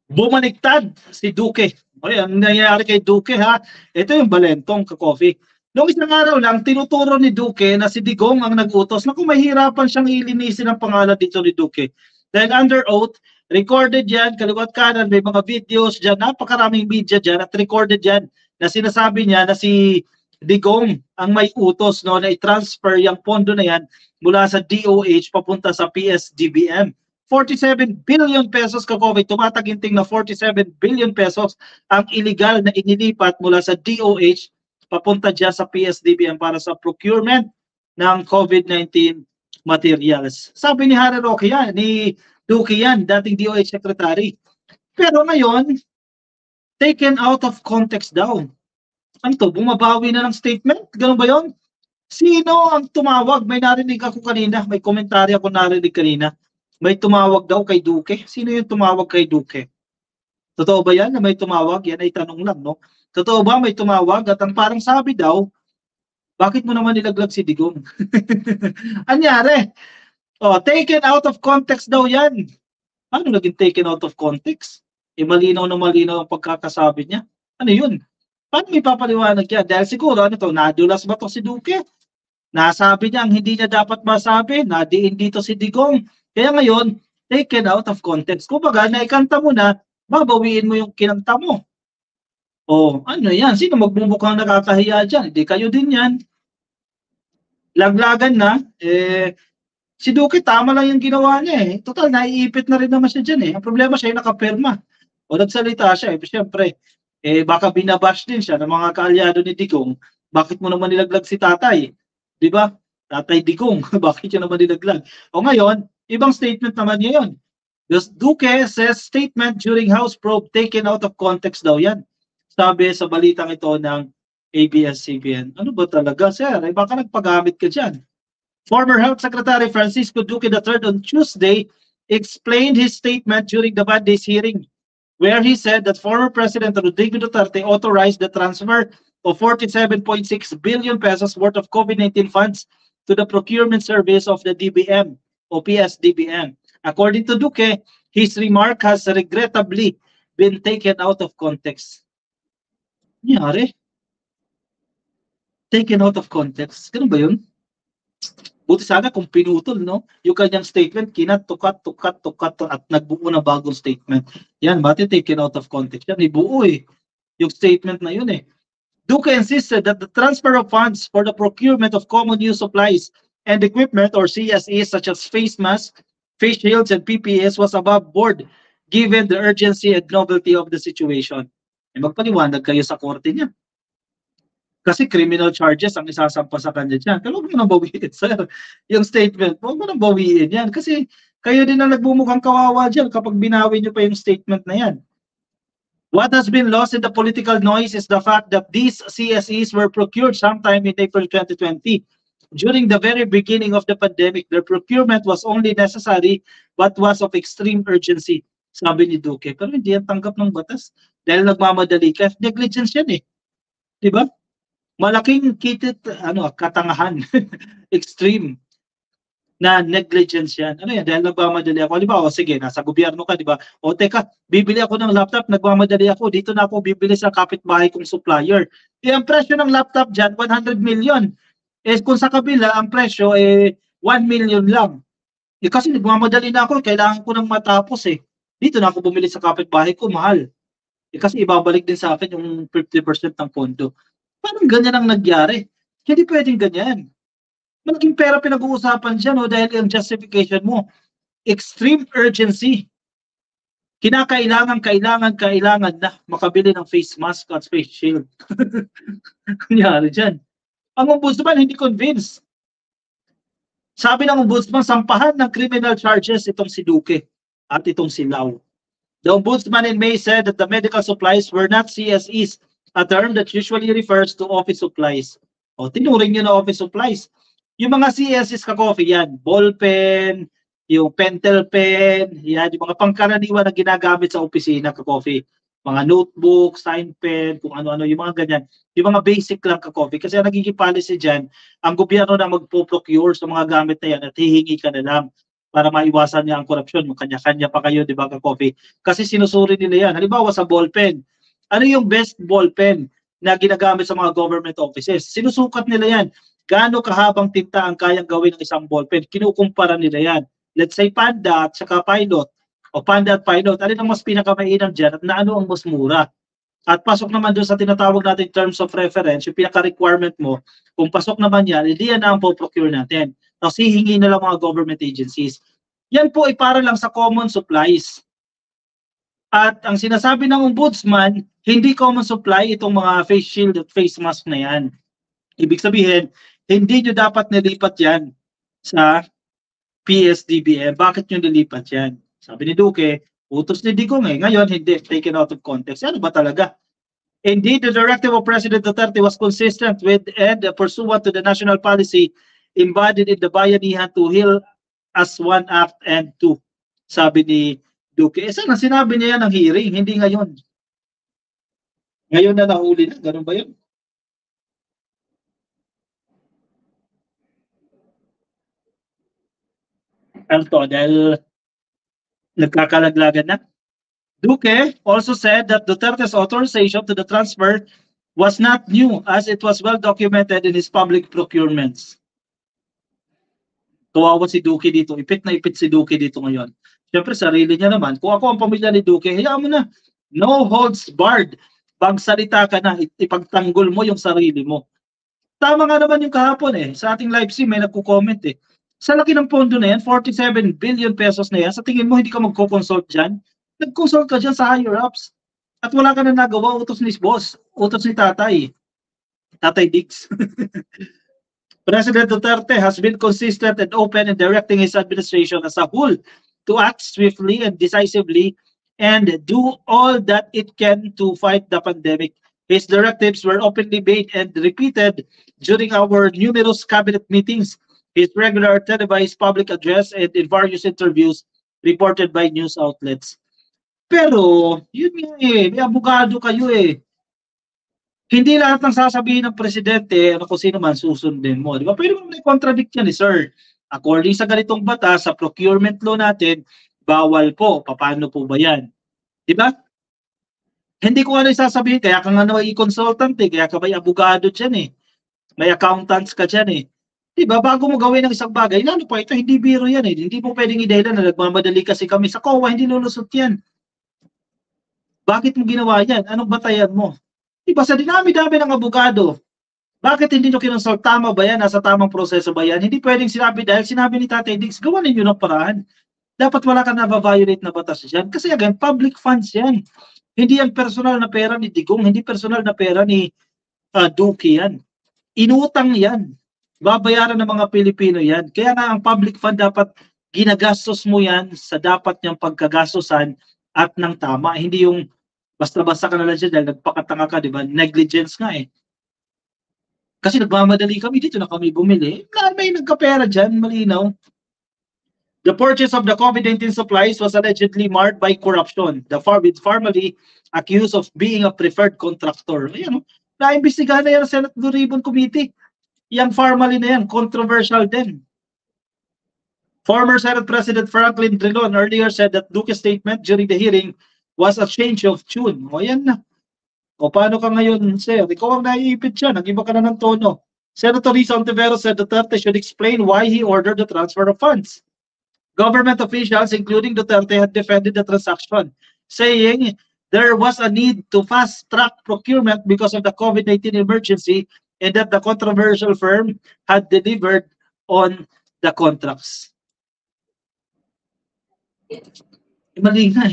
Bumaliktad si Duque. O ang nangyayari kay Duque ha, ito yung balentong ka-coffee. Noong isang araw lang, tinuturo ni Duque na si Digong ang nag-utos. Naku, mahirapan siyang ilinisin ang pangalan dito ni Duque. Dahil under oath, recorded yan, kaliwat kanan, may mga videos dyan, napakaraming media dyan at recorded yan na sinasabi niya na si Digong ang may utos no, na i-transfer yung pondo na yan mula sa DOH papunta sa PSDBM. 47 billion pesos ka-COVID, tumataginting na 47 billion pesos ang illegal na inilipat mula sa DOH papunta dyan sa PSDBM para sa procurement ng COVID-19 materials. Sabi ni Harry Roque yan, ni Duque yan, dating DOH Secretary. Pero ngayon, taken out of context daw. Ano to, bumabawi na ng statement? Ganun ba yon? Sino ang tumawag? May narinig ako kanina, may komentaryo ako narinig kanina. May tumawag daw kay Duque. Sino yung tumawag kay Duque? Totoo ba yan na may tumawag? Yan ay tanong lang, no? Totoo ba may tumawag? At ang parang sabi daw, bakit mo naman nilaglag si Digong? Anyari? Oh, taken out of context daw yan. Ano naging taken out of context? Eh, malinaw na malinaw ang pagkakasabi niya. Ano yun? Paano may papaliwanag yan? Dahil siguro, ano to, nadulas ba to si Duque? Nasabi niya ang hindi niya dapat masabi, nadiin dito si Digong. Kaya ngayon, taken out of context. Kumbaga, naikanta mo na, babawiin mo yung kinanta mo. O, ano yan? Sino magmumukhang nakakahiya dyan? Hindi kayo din yan. Laglagan na, si Duque, tama lang yung ginawa niya eh. Total, naiipit na rin naman siya dyan eh. Ang problema siya yung nakapirma. O nagsalita siya eh. Siyempre, baka binabash din siya ng mga kaalyado ni Digong. Bakit mo naman nilaglag si tatay? Di ba? Tatay Digong, bakit siya naman nilaglag? O ngayon, ibang statement naman niya yun. Duque says statement during House probe taken out of context daw yan. Sabi sa balitang ito ng ABS-CBN. Ano ba talaga, sir? Baka nagpagamit ka dyan. Former Health Secretary Francisco Duque III on Tuesday explained his statement during the Mondays hearing, where he said that former President Rodrigo Duterte authorized the transfer of 47.6 billion pesos worth of COVID-19 funds to the procurement service of the DBM o PSDBM. According to Duque, his remark has regrettably been taken out of context. Nangyari? Taken out of context. Ganun ba yun? Buti sana kung pinutol, no? Yung kanyang statement, kinatukat at nagbuo na bagong statement. Yan, bati taken out of context. Yan, ibuo eh. Yung statement na yun eh. Duque insisted that the transfer of funds for the procurement of common use supplies and equipment or CSEs such as face masks, face shields, and PPEs was above board given the urgency and novelty of the situation. Eh, magpaliwanag kayo sa korte niya. Kasi criminal charges ang isasampa sa kanya dyan. Pero huwag mo nang bawiin, sir. Yung statement, huwag mo nang bawiin yan. Kasi kayo din ang nagbumukhang kawawa dyan kapag binawi nyo pa yung statement na yan. What has been lost in the political noise is the fact that these CSEs were procured sometime in April 2020. During the very beginning of the pandemic, their procurement was only necessary but was of extreme urgency, sabi ni Duque. Pero hindi yan tanggap ng batas dahil nagmamadali ka. Negligence yan eh. Diba? Malaking katangahan, extreme na negligence yan. Ano yan? Dahil nagmamadali ako. Halimbawa, sige, nasa gobyerno ka, di ba? O teka, bibili ako ng laptop, nagmamadali ako. Dito na ako bibili sa kapitbahay kong supplier. Eh, ang presyo ng laptop dyan, 100 million. Eh, kung sa kabila, ang presyo, 1 million lang. Eh, kasi nagmamadali na ako, kailangan ko nang matapos eh. Dito na ako bumili sa kapitbahay ko, mahal. Eh, kasi ibabalik din sa akin yung 50% ng pondo. Parang ganyan ang nagyari. Hindi pwedeng ganyan. Malaking pera pinag-uusapan siya, no? Dahil yung justification mo, extreme urgency. Kailangan na makabili ng face mask at face shield. Kunyari dyan. Ang ombudsman hindi convinced. Sabi ng ombudsman, sampahan ng criminal charges itong si Duque at itong si Lau. The ombudsman in May said that the medical supplies were not CSEs, a term that usually refers to office supplies. O, tinuring nyo na office supplies. Yung mga CSEs ka-coffee yan, ballpen, yung pentel pen, yan, yung mga pangkaraniwan na ginagamit sa opisina ka-coffee. Mga notebook, sign pen, kung ano-ano, yung mga ganyan. Yung mga basic lang ka-coffee. Kasi ang nagiging policy dyan, ang gobyerno na magpo-procure sa mga gamit na yan at hihingi ka na lang. para maiwasan niya ang korupsyon. Yung kanya-kanya pa kayo, di ba, ka-coffee? Kasi sinusuri nila yan. Halimbawa sa ballpen. Ano yung best ballpen na ginagamit sa mga government offices? Sinusukat nila yan. Gaano kahabang tinta ang kayang gawin ng isang ballpen? Kinukumpara nila yan. Let's say Panda at saka Pilot. O Panda at Pilot. Alin ang mas pinakamainam dyan at na ano ang mas mura? At pasok naman doon sa tinatawag natin terms of reference, yung pinaka-requirement mo, kung pasok naman yan, hindi yan ang po-procure natin. Tapos hihingi na lang mga government agencies. Yan po ay para lang sa common supplies. At ang sinasabi ng ombudsman, hindi common supply itong mga face shield at face mask na yan. Ibig sabihin, hindi nyo dapat nilipat yan sa PSDBM. Bakit nyo nilipat yan? Sabi ni Duque, utos ni Digong ngayon hindi, taken out of context. Ano ba talaga? Indeed, the directive of President Duterte was consistent with and pursuant to the national policy embodied in the Bayanihan to Heal as One Act and 2. Sabi ni Duque. Sana sinabi niya yan ng hearing, hindi ngayon. Ngayon na nahuli na, ganun ba yun? Ano to, dahil nagkakalaglagan na? Duque also said that Duterte's authorization to the transfer was not new as it was well documented in his public procurements. Kawawa si Duque dito. Ipit na ipit si Duque dito ngayon. Siyempre, sarili niya naman. Kung ako ang pamilya ni Duque, hayaan mo na. No holds barred. Pagsalita ka na, ipagtanggol mo yung sarili mo. Tama nga naman yung kahapon Sa ating live stream, may nagko-comment Sa laki ng pondo na yan, 47 billion pesos na yan, sa tingin mo hindi ka magko-consult dyan? Nag-consult ka dyan sa higher-ups. At wala ka na nagawa, utos ni boss, utos ni tatay. Tatay Dix. President Duterte has been consistent and open in directing his administration as a whole to act swiftly and decisively and do all that it can to fight the pandemic. His directives were openly made and repeated during our numerous cabinet meetings, his regular televised public address, and in various interviews reported by news outlets. Pero, yun nga may abogado kayo Hindi lahat ng sasabihin ng presidente, kung sino man susundin mo. Di ba? Pwede mo may contradict yan sir. According sa ganitong batas, sa procurement law natin, bawal po. Paano po ba yan? Di ba? Hindi ko ano sasabihin, kaya ka nga naway consultant kaya ka may abogado dyan May accountants ka dyan Di ba? Bago mo gawin ng isang bagay, lalo pa ito, hindi biro yan Hindi po pwedeng i-dahilan na nagmamadali kasi kami sa COA, hindi lulusot yan. Bakit mo ginawa yan? Anong batayan mo? Diba sa dinami-dami ng abogado, bakit hindi nyo kinonsult? Tama ba yan? Nasa tamang proseso ba yan? Hindi pwedeng sinabi dahil sinabi ni Tatay Diggs, gawa ninyo ng paraan. Dapat wala ka na-violate na batas dyan. Kasi again, public funds yan. Hindi yan personal na pera ni Digong, hindi personal na pera ni Duque yan. Inutang yan. Babayaran ng mga Pilipino yan. Kaya nga ang public fund dapat ginagastos mo yan sa dapat niyang pagkagastosan at ng tama. Hindi yung basta-basta ka na lang dyan dahil nagpakatanga ka, di ba? Negligence nga Kasi nagmamadali kami, dito na kami bumili. May nagkapera dyan, malinaw. The purchase of the COVID-19 supplies was allegedly marred by corruption. The formally accused of being a preferred contractor. Ayan, naimbestigahan na yan sa Senate Blue Ribbon Committee. Yang formally na yan, controversial din. Former Senate President Franklin Drilon earlier said that Duque's statement during the hearing was a change of tune. O yan na. O paano ka ngayon, sir? Ikaw ang naiipit siya. Nag-iba ka na ng tono. Senator Risa Ontiveros said Duterte should explain why he ordered the transfer of funds. Government officials, including Duterte, had defended the transaction, saying there was a need to fast-track procurement because of the COVID-19 emergency and that the controversial firm had delivered on the contracts. Mali nga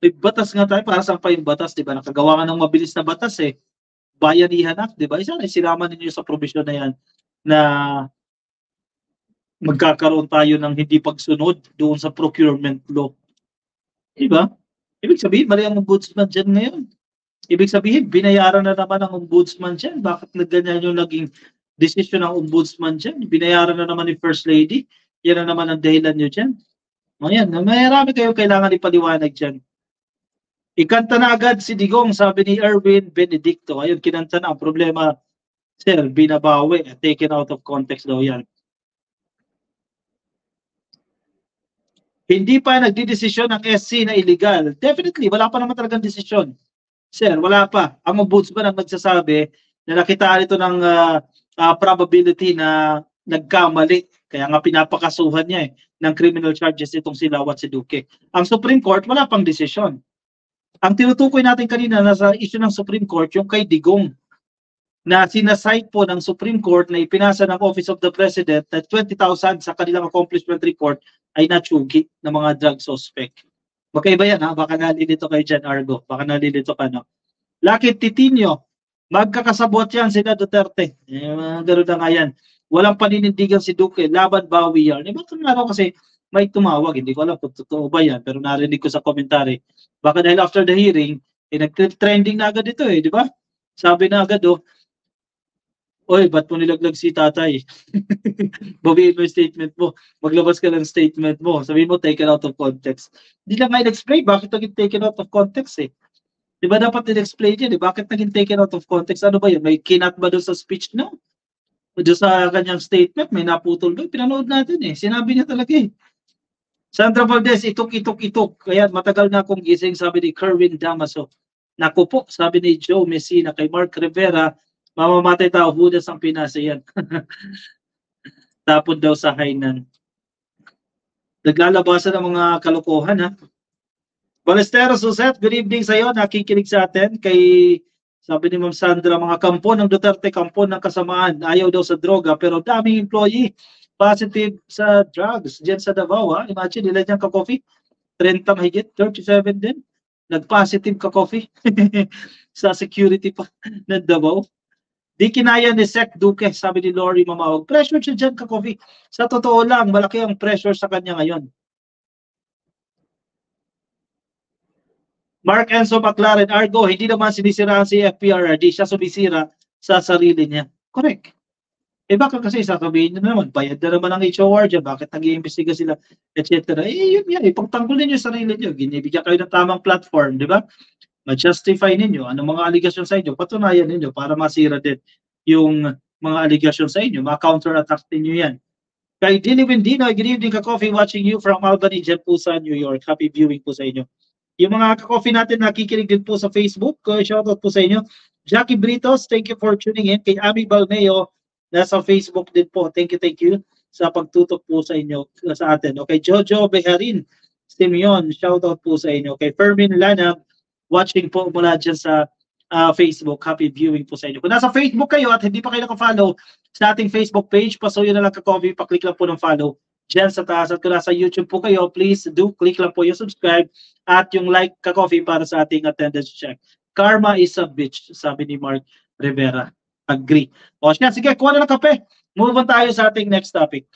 May batas nga tayo, para saan pa yung batas, di ba? Nakagawa ka ng mabilis na batas Bayanihan Act, di ba? Isa na sinama ninyo sa provision na yan na magkakaroon tayo ng hindi pagsunod doon sa procurement law. Di ba? Ibig sabihin, mali ang ombudsman dyan ngayon. Ibig sabihin, binayaran na naman ang ombudsman dyan. Bakit ganyan yung naging decision ng ombudsman dyan? Binayaran na naman ni First Lady. Yan na naman ang dahilan nyo dyan. Ayan, marami kayo kailangan ipaliwanag dyan. Ikanta na agad si Digong, sabi ni Erwin Benedicto. Ayun, kinanta na ang problema, sir, binabawi, taken out of context daw yan. Hindi pa nagdidesisyon ang SC na illegal. Definitely, wala pa naman talagang desisyon. Sir, wala pa. Ang ombudsman ang nagsasabi na nakitaan ito ng probability na nagkamali. Kaya nga pinapakasuhan niya ng criminal charges itong si Lawat si Duque. Ang Supreme Court, wala pang desisyon. Ang tinutukoy natin kanina nasa issue ng Supreme Court, yung kay Digong, na sinasite po ng Supreme Court na ipinasa ng Office of the President na 20,000 sa kanilang accomplishment report ay natsugi ng mga drug suspect. Magkaiba yan ha, baka nalilito kayo dyan, Argo. Baka nalilito ka, no? Lucky Titinio, magkakasabot yan sila Duterte. Ganoon na nga yan. Walang paninindigan si Duque, laban bawi yan. Bakit nga kasi may tumawag, hindi ko alam kung totoo ba yan, pero narinig ko sa komentary. Baka dahil after the hearing, nag-trending na agad ito di ba? Sabi na agad oy, ba't mo nilaglag si tatay? Bawiin mo yung statement mo. Maglabas ka ng statement mo. Sabihin mo, taken out of context. Hindi lang nga in-explain bakit naging taken out of context Di ba dapat in-explain yun Bakit naging taken out of context? Ano ba yun? May kinat ba doon sa speech? No. Doon sa kanyang statement, may naputol ba? Pinanood natin Sinabi niya talaga Sandra Valdez, itok. Kaya matagal na akong gising, sabi ni Kerwin Damaso. Naku po, sabi ni Joe Messina kay Mark Rivera, mamamatay tao, hudas ang Pinas. Yan. Tapon daw sa hainan. Naglalabasan ng mga kalokohan Balesteros Suset, good evening sa iyo. Nakikinig sa atin kay, sabi ni Ma'am Sandra, mga kampo ng Duterte, kampo ng kasamaan. Ayaw daw sa droga, pero daming employee positive sa drugs dyan sa Davao. Imagine, ilan dyan ka-coffee? 30 mahigit, 37 din. Nag-positive ka-coffee sa security pa ng Davao. Di kinaya ni Sec Duque, sabi ni Lori Mamawag. Pressure siya dyan ka-coffee. Sa totoo lang, malaki ang pressure sa kanya ngayon. Mark Enzo McLaren, Argo, hindi naman sinisiraan si FPRRD, siya sumisira sa sarili niya. Correct. Baka kasi sasabihin nyo naman, bayad na naman ang HOR dyan, bakit nag-iimbestiga sila, etc. Yun yan, pagtanggol ninyo sa sarili nyo, ginibigyan kayo ng tamang platform, di ba? Ma-justify ninyo, anong mga allegation sa inyo, patunayan ninyo para masira din yung mga allegation sa inyo, ma-counter-attack ninyo yan. Kay Dili Windino, good evening ka-coffee, watching you from Albany, dyan po sa New York. Happy viewing po sa inyo. Yung mga ka-coffee natin nakikinig din po sa Facebook, shoutout po sa inyo. Jackie Britos, thank you for tuning in. Kay Ami Balmeo, nasa Facebook din po. Thank you sa pagtutok po sa inyo, sa atin. Okay, Jojo Beharin, Simeon, shoutout po sa inyo. Okay, Fermin Lana, watching po mula dyan sa Facebook. Happy viewing po sa inyo. Kung nasa Facebook kayo at hindi pa kayo naka-follow sa ating Facebook page, pasuyo na lang ka-coffee, pa-click lang po ng follow dyan sa taas. At kung nasa YouTube po kayo, please do click lang po yung subscribe at yung like ka-coffee para sa ating attendance check. Karma is a bitch, sabi ni Mark Rivera. Agree. O siya, sige, kuha na ng kape. Move on tayo sa ating next topic.